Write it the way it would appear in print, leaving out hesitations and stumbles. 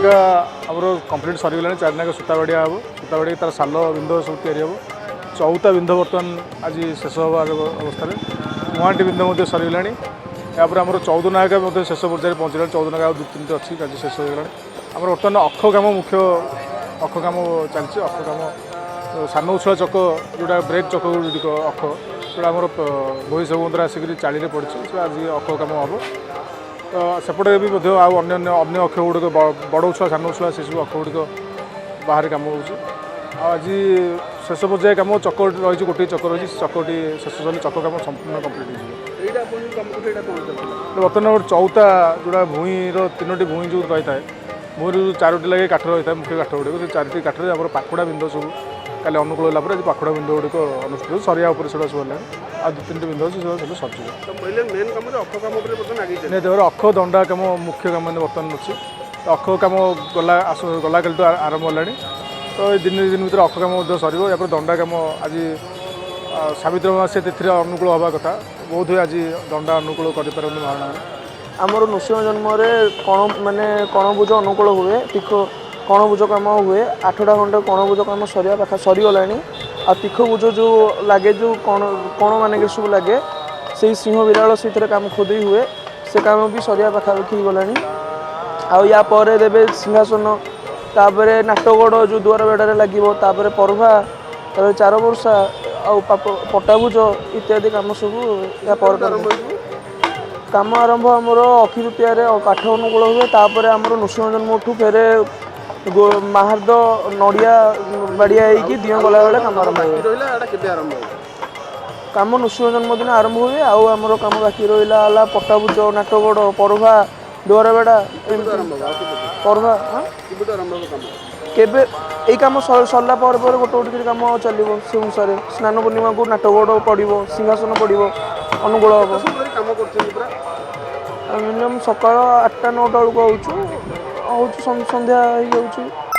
नायिका आमर कम्प्लीट सरीगला चार नायिका सूताबाड़िया हम सूताबाड़ी तार साल बिंद सब तैयारी हम चौथा बिंद बर्तमान आज शेष हबार अवस्था मुहाटी बिंद सरीगला यापर आम 14 नायिका शेष पर्यायर पहुँचला 14 नायिका दु तीन अच्छी आज शेष होगा आम बर्तमान अख कम मुख्य अख कम चलती अख कम सान उछुआ चक जोटा ब्रेक चक गुड़िक अख जोटा आम भोई सब आसिक चाली पड़ी आज अख कम हम तो सेपटे भी अन्य अक्ष गुड़िक बड़ उछुआ सान उछुआ से सब अक्ष गुड़िक बाहर कम हो आज शेष पर्याय कम चक रही गोटे चक रही चकटी शेष चल चक कम संपूर्ण कम्प्लीट हो बर्तमान चौथा जोड़ा भूईर 3टी भूई जो रही है भूई 4टी लगे काठ रही है मुख्य काठ गुड़िक से 4टी काठ पाखुड़ा बिंद सब काली अनुकूल होगा आज पाखुड़ा बिंद गुड़िक अनुष्ठित सरिया से सब है आ 2-3टी बिंद अच्छी सब सरजी अख दंडा कम मुख्य कम बर्तमान अच्छी अख कम गला कल तो आरंभ है तो दिन भर अख कम सर या दंडा कम आज सावित्री अमावास्या तिथि अनुकूल हवा कथा बहुत हुए आज दंडा अनुकूल कर धारणा आमर नृसिंह जन्म कण मानने कणभुज अनुकूल हुए तीख कणभुज कम हुए 8टा खंडे कणभुज कम सरिया पाखा सरीगला आ तीखभुज जो लगे जो कण मान सब लगे से सिंह विराल से कम खोदे हुए से कम भी सरिया पाखापाखि गला या देवे सिंहासन तापर नाटगढ़ जो दुआर बेड़े लगे परभा चार वर्षा पटाभुज इत्यादि कम सब या कम आरंभ आमर अक्षी तृतीय काठ अनुकूल हुए तापर आमर नृसिंह जन्म ठू फेरे महार्द नड़िया बाड़िया होगी दिह गला बेले कम आरंभ हुए कम नृसिंह जन्मदिन आरंभ हुए आमर कम बाकी रहा पटाभुज नाटगढ़ परभा दुआर बेड़ा परभा केबे यही कम सरला गोटे गोटे कम चलो से अनुसार स्नान पूर्णिमा को नाटगढ़ पड़ो सिंहासन पड़ो अनुकूल हम मिनिमम सकाल 8टा 9टा बेलू आऊँ संध्या हो